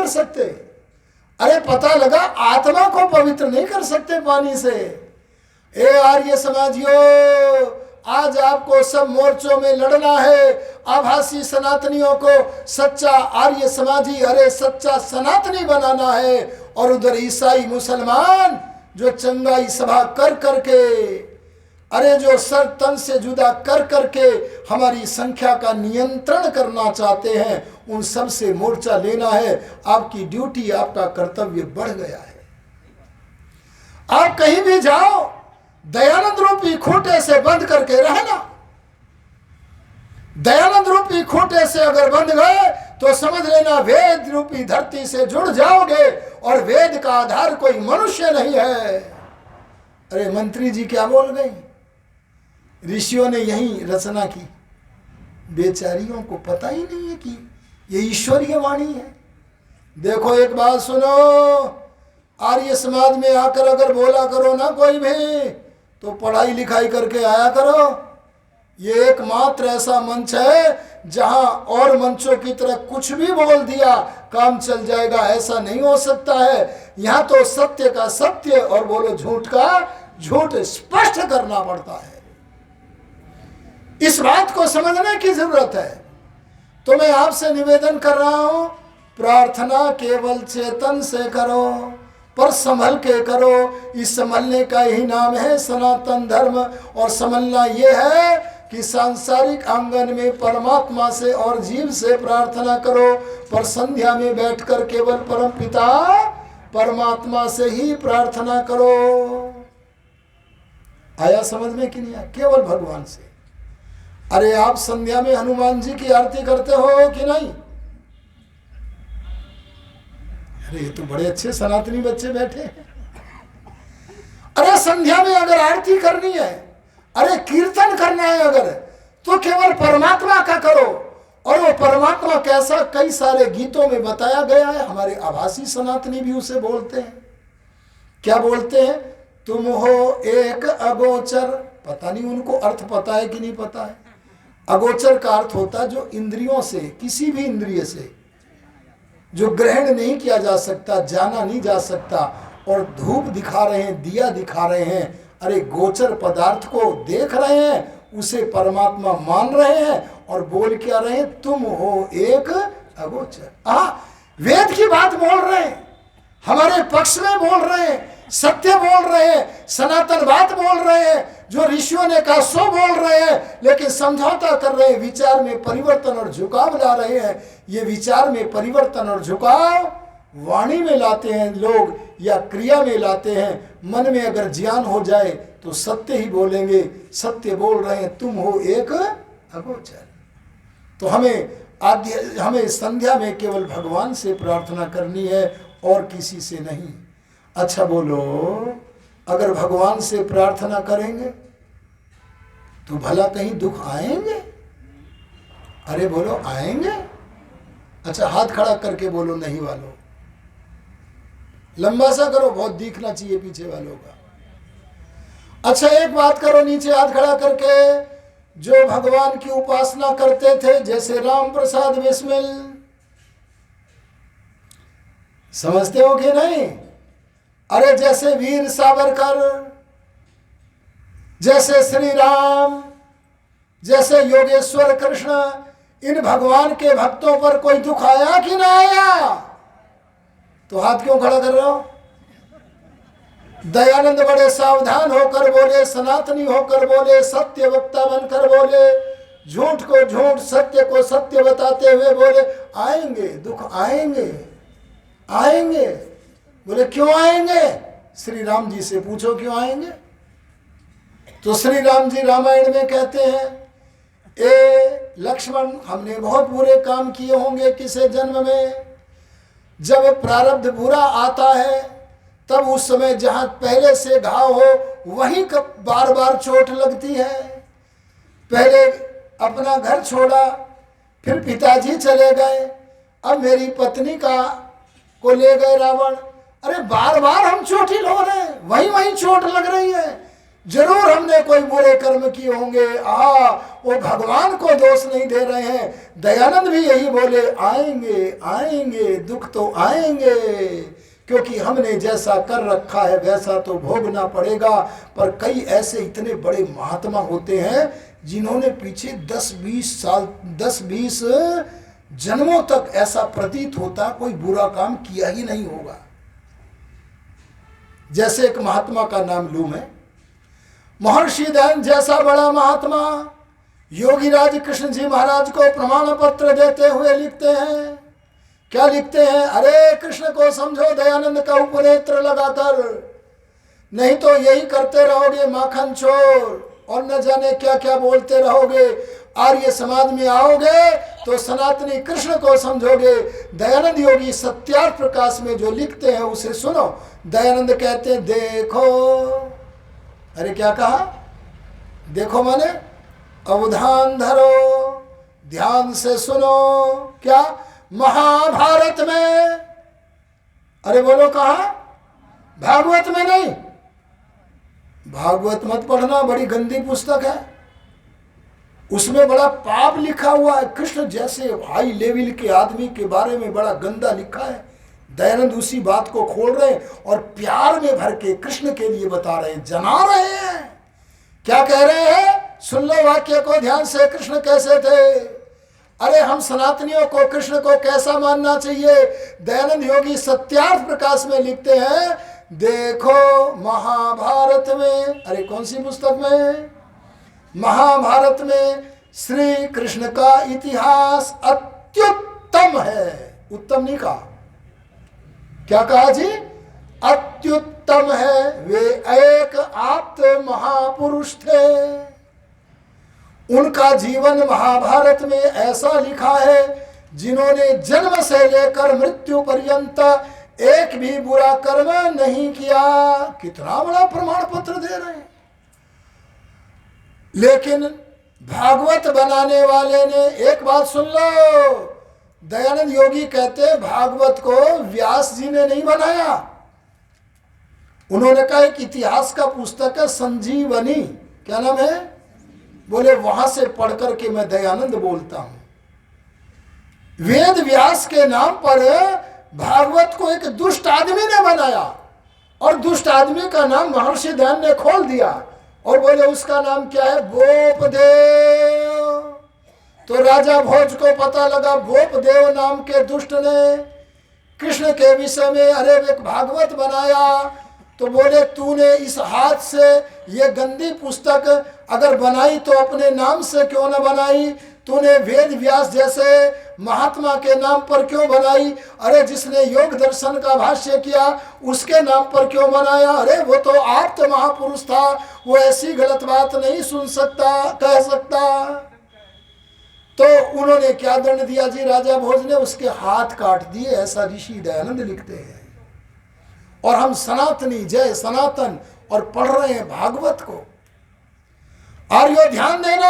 कर सकते। अरे पता लगा आत्मा को पवित्र नहीं कर सकते पानी से। ए आर्य समाजियों, आज आपको सब मोर्चों में लड़ना है। आभासी सनातनियों को सच्चा आर्य समाजी, अरे सच्चा सनातनी बनाना है। और उधर ईसाई मुसलमान जो चंगाई सभा कर करके, अरे जो सर तन से जुदा कर करके हमारी संख्या का नियंत्रण करना चाहते हैं, उन सब से मोर्चा लेना है। आपकी ड्यूटी, आपका कर्तव्य बढ़ गया है। आप कहीं भी जाओ, दयानंद रूपी खूंटे से बंद करके रहना। दयानंद रूपी खूंटे से अगर बंध गए तो समझ लेना वेद रूपी धरती से जुड़ जाओगे। और वेद का आधार कोई मनुष्य नहीं है। अरे मंत्री जी क्या बोल गई? ऋषियों ने यही रचना की। बेचारियों को पता ही नहीं है कि ये ईश्वरीय वाणी है। देखो एक बात सुनो, आर्य समाज में आकर अगर बोला करो ना कोई भी, तो पढ़ाई लिखाई करके आया करो। ये एकमात्र ऐसा मंच है जहां और मंचों की तरह कुछ भी बोल दिया काम चल जाएगा, ऐसा नहीं हो सकता है। यहां तो सत्य का सत्य और बोलो झूठ का झूठ स्पष्ट करना पड़ता है। इस बात को समझने की जरूरत है। तो मैं आपसे निवेदन कर रहा हूं, प्रार्थना केवल चेतन से करो, पर संभल के करो। इस संभलने का ही नाम है सनातन धर्म। और संभलना यह है कि सांसारिक आंगन में परमात्मा से और जीव से प्रार्थना करो, पर संध्या में बैठकर केवल परम पिता परमात्मा से ही प्रार्थना करो। आया समझ में कि नहीं आया? केवल भगवान से। अरे आप संध्या में हनुमान जी की आरती करते हो कि नहीं? अरे ये तो बड़े अच्छे सनातनी बच्चे बैठे हैं। अरे संध्या में अगर आरती करनी है, अरे कीर्तन करना है अगर, तो केवल परमात्मा का करो। और वो परमात्मा कैसा, कई सारे गीतों में बताया गया है। हमारे आभासी सनातनी भी उसे बोलते हैं। क्या बोलते हैं? तुम हो एक अगोचर। पता नहीं उनको अर्थ पता है कि नहीं पता है। अगोचर का अर्थ होता है जो इंद्रियों से, किसी भी इंद्रिय से जो ग्रहण नहीं किया जा सकता, जाना नहीं जा सकता। और धूप दिखा रहे हैं, दिया दिखा रहे हैं, अरे गोचर पदार्थ को देख रहे हैं, उसे परमात्मा मान रहे हैं और बोल क्या रहे हैं? तुम हो एक अगोचर। वेद की बात बोल रहे हैं, हमारे पक्ष में बोल रहे हैं, सत्य बोल रहे हैं, सनातन बात बोल रहे हैं। जो ऋषियों ने कहा सो बोल रहे हैं, लेकिन समझौता कर रहे हैं, विचार में परिवर्तन और झुकाव ला रहे हैं। ये विचार में परिवर्तन और झुकाव वाणी में लाते हैं लोग या क्रिया में लाते हैं। मन में अगर ज्ञान हो जाए तो सत्य ही बोलेंगे। सत्य बोल रहे हैं, तुम हो एक अगोचर। तो हमें संध्या में केवल भगवान से प्रार्थना करनी है और किसी से नहीं। अच्छा बोलो, अगर भगवान से प्रार्थना करेंगे तो भला कहीं दुख आएंगे? अरे बोलो आएंगे? अच्छा हाथ खड़ा करके बोलो नहीं वालों। लंबा सा करो, बहुत दिखना चाहिए पीछे वालों का। अच्छा एक बात करो, नीचे हाथ खड़ा करके, जो भगवान की उपासना करते थे, जैसे राम प्रसाद बिस्मिल, समझते हो कि नहीं? अरे जैसे वीर सावरकर, जैसे श्री राम, जैसे योगेश्वर कृष्ण, इन भगवान के भक्तों पर कोई दुख आया कि ना आया? तो हाथ क्यों खड़ा कर रहे हो? दयानंद बड़े सावधान होकर बोले, सनातनी होकर बोले, सत्य वक्ता बनकर बोले, झूठ को झूठ, सत्य को सत्य बताते हुए बोले आएंगे दुख, आएंगे आएंगे। बोले क्यों आएंगे? श्री राम जी से पूछो क्यों आएंगे। तो श्री राम जी रामायण में कहते हैं, ए लक्ष्मण, हमने बहुत बुरे काम किए होंगे किसी जन्म में। जब प्रारब्ध बुरा आता है तब उस समय जहां पहले से घाव हो वहीं बार बार चोट लगती है। पहले अपना घर छोड़ा, फिर पिताजी चले गए, अब मेरी पत्नी को ले गए रावण। अरे बार बार हम चोटिल हो रहे हैं, वहीं वहीं चोट लग रही है। जरूर हमने कोई बुरे कर्म किए होंगे। वो भगवान को दोष नहीं दे रहे हैं। दयानंद भी यही बोले, आएंगे आएंगे दुख तो आएंगे, क्योंकि हमने जैसा कर रखा है वैसा तो भोगना पड़ेगा। पर कई ऐसे इतने बड़े महात्मा होते हैं जिन्होंने पीछे 10-20 जन्मों तक ऐसा प्रतीत होता कोई बुरा काम किया ही नहीं होगा। जैसे एक महात्मा का नाम लूं मैं, महर्षि दयानंद जैसा बड़ा महात्मा योगीराज कृष्ण जी महाराज को प्रमाण पत्र देते हुए लिखते हैं, क्या लिखते हैं? अरे कृष्ण को समझो दयानंद का उपनेत्र लगाकर, नहीं तो यही करते रहोगे माखन चोर और न जाने क्या क्या बोलते रहोगे। आर्य समाज में आओगे तो सनातनी कृष्ण को समझोगे। दयानंद योगी सत्यार्थ प्रकाश में जो लिखते हैं उसे सुनो। दयानंद कहते हैं देखो, अरे क्या कहा? देखो माने अवधान धरो, ध्यान से सुनो। क्या? महाभारत में, अरे बोलो कहा? भागवत में नहीं। भागवत मत पढ़ना, बड़ी गंदी पुस्तक है, उसमें बड़ा पाप लिखा हुआ है। कृष्ण जैसे हाई लेवल के आदमी के बारे में बड़ा गंदा लिखा है। दयानंद उसी बात को खोल रहे हैं और प्यार में भर के कृष्ण के लिए बता रहे हैं, जना रहे हैं। क्या कह रहे हैं? सुन लो वाक्य को ध्यान से। कृष्ण कैसे थे? अरे हम सनातनियों को कृष्ण को कैसा मानना चाहिए? दयानंद योगी सत्यार्थ प्रकाश में लिखते हैं, देखो महाभारत में, अरे कौन सी पुस्तक में? महाभारत में श्री कृष्ण का इतिहास अत्युत्तम है। उत्तम नहीं कहा, क्या कहा जी? अत्युत्तम है। वे एक आप्त महापुरुष थे, उनका जीवन महाभारत में ऐसा लिखा है जिन्होंने जन्म से लेकर मृत्यु पर्यंत एक भी बुरा कर्म नहीं किया। कितना बड़ा प्रमाण पत्र दे रहे हैं। लेकिन भागवत बनाने वाले ने, एक बात सुन लो, दयानंद योगी कहते भागवत को व्यास जी ने नहीं बनाया। उन्होंने कहा एक इतिहास का पुस्तक है संजीवनी, क्या नाम है? बोले वहां से पढ़ करके मैं दयानंद बोलता हूं। वेद व्यास के नाम पर भागवत को एक दुष्ट आदमी ने बनाया और दुष्ट आदमी का नाम महर्षि दयानंद ने खोल दिया और बोले उसका नाम क्या है? भोपदेव। तो राजा भोज को पता लगा भोपदेव नाम के दुष्ट ने कृष्ण के विषय में अरे एक भागवत बनाया। तो बोले तूने इस हाथ से ये गंदी पुस्तक अगर बनाई तो अपने नाम से क्यों न बनाई? तूने वेद व्यास जैसे महात्मा के नाम पर क्यों बनाई? अरे जिसने योग दर्शन का भाष्य किया उसके नाम पर क्यों बनाया? अरे वो तो आप्त महापुरुष था, वो ऐसी गलत बात नहीं सुन सकता, कह सकता। तो उन्होंने क्या दंड दिया जी राजा भोज ने? उसके हाथ काट दिए, ऐसा ऋषि दयानंद लिखते हैं। और हम सनातनी जय सनातन और पढ़ रहे हैं भागवत को। आर्यो ध्यान देना,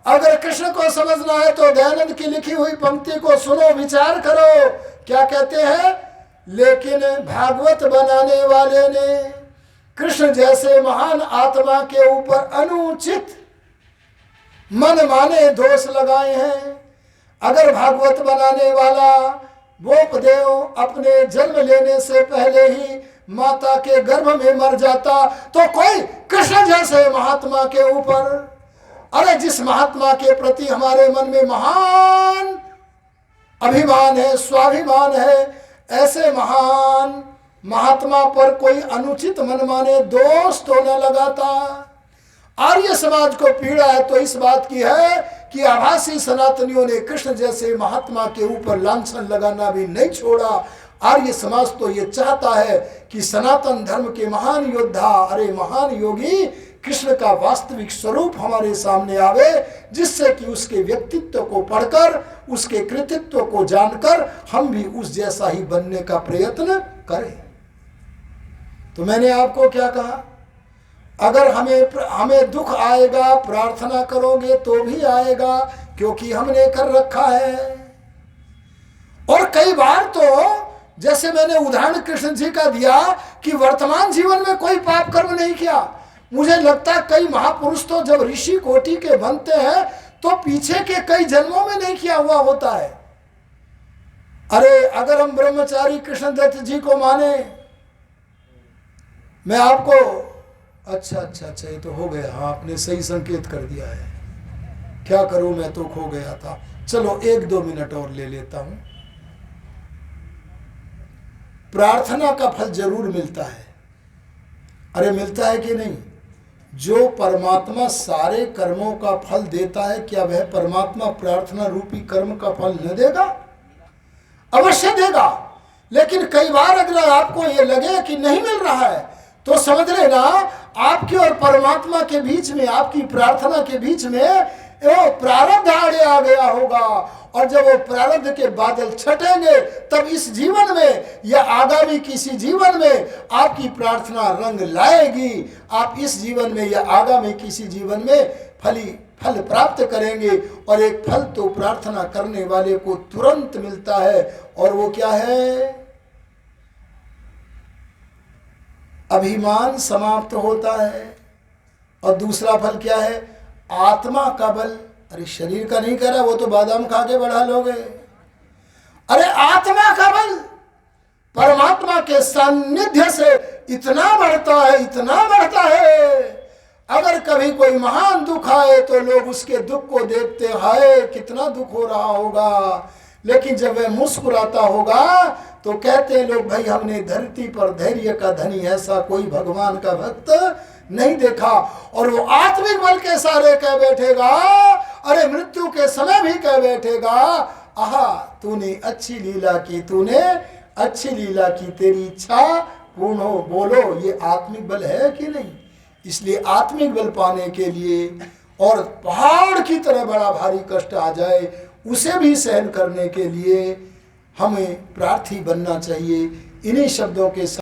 अगर कृष्ण को समझना है तो दयानंद की लिखी हुई पंक्ति को सुनो, विचार करो। क्या कहते हैं? लेकिन भागवत बनाने वाले ने कृष्ण जैसे महान आत्मा के ऊपर अनुचित मन माने दोष लगाए हैं। अगर भागवत बनाने वाला भोपदेव अपने जन्म लेने से पहले ही माता के गर्भ में मर जाता तो कोई कृष्ण जैसे महात्मा के ऊपर, अरे जिस महात्मा के प्रति हमारे मन में महान अभिमान है, स्वाभिमान है, ऐसे महान महात्मा पर कोई अनुचित मन माने दोष तो न लगाता। आर्य समाज को पीड़ा है तो इस बात की है कि आभासी सनातनियों ने कृष्ण जैसे महात्मा के ऊपर लांछन लगाना भी नहीं छोड़ा। आर्य समाज तो ये चाहता है कि सनातन धर्म के महान योद्धा, अरे महान योगी कृष्ण का वास्तविक स्वरूप हमारे सामने आवे, जिससे कि उसके व्यक्तित्व को पढ़कर, उसके कृतित्व को जानकर हम भी उस जैसा ही बनने का प्रयत्न करें। तो मैंने आपको क्या कहा? अगर हमें दुख आएगा, प्रार्थना करोगे तो भी आएगा, क्योंकि हमने कर रखा है। और कई बार तो जैसे मैंने उदाहरण कृष्ण जी का दिया कि वर्तमान जीवन में कोई पाप कर्म नहीं किया, मुझे लगता है कई महापुरुष तो जब ऋषि कोटि के बनते हैं तो पीछे के कई जन्मों में नहीं किया हुआ होता है। अरे अगर हम ब्रह्मचारी कृष्णदत्त जी को माने, मैं आपको अच्छा ये तो हो गया। हाँ, आपने सही संकेत कर दिया है। क्या करूं, मैं तो खो गया था। चलो 1-2 मिनट और ले लेता हूं। प्रार्थना का फल जरूर मिलता है। अरे मिलता है कि नहीं? जो परमात्मा सारे कर्मों का फल देता है, क्या वह परमात्मा प्रार्थना रूपी कर्म का फल न देगा? अवश्य देगा। लेकिन कई बार अगर आपको ये लगे कि नहीं मिल रहा है तो समझ लेना आपके और परमात्मा के बीच में, आपकी प्रार्थना के बीच में वो प्रारब्ध आड़े आ गया होगा। और जब वो प्रारब्ध के बादल छटेंगे तब इस जीवन में या आगामी किसी जीवन में आपकी प्रार्थना रंग लाएगी। आप इस जीवन में या आगामी किसी जीवन में फल प्राप्त करेंगे। और एक फल तो प्रार्थना करने वाले को तुरंत मिलता है, और वो क्या है? अभिमान समाप्त होता है। और दूसरा फल क्या है? आत्मा का बल। अरे शरीर का नहीं कह रहा, वो तो बादाम खा के बढ़ा लोगे। अरे आत्मा का बल परमात्मा के सानिध्य से इतना बढ़ता है, इतना बढ़ता है। अगर कभी कोई महान दुख आए तो लोग उसके दुख को देखते, हाय कितना दुख हो रहा होगा। लेकिन जब वह मुस्कुराता होगा तो कहते हैं लोग, भाई हमने धरती पर धैर्य का धनी ऐसा कोई भगवान का भक्त नहीं देखा। और वो आत्मिक बल के सारे कह बैठेगा, अरे मृत्यु के समय भी कह बैठेगा, आहा तूने अच्छी लीला की, तूने अच्छी लीला की, तेरी इच्छा पूर्ण हो। बोलो ये आत्मिक बल है कि नहीं? इसलिए आत्मिक बल पाने के लिए, और पहाड़ की तरह बड़ा भारी कष्ट आ जाए उसे भी सहन करने के लिए हमें प्रार्थी बनना चाहिए। इन्हीं शब्दों के साथ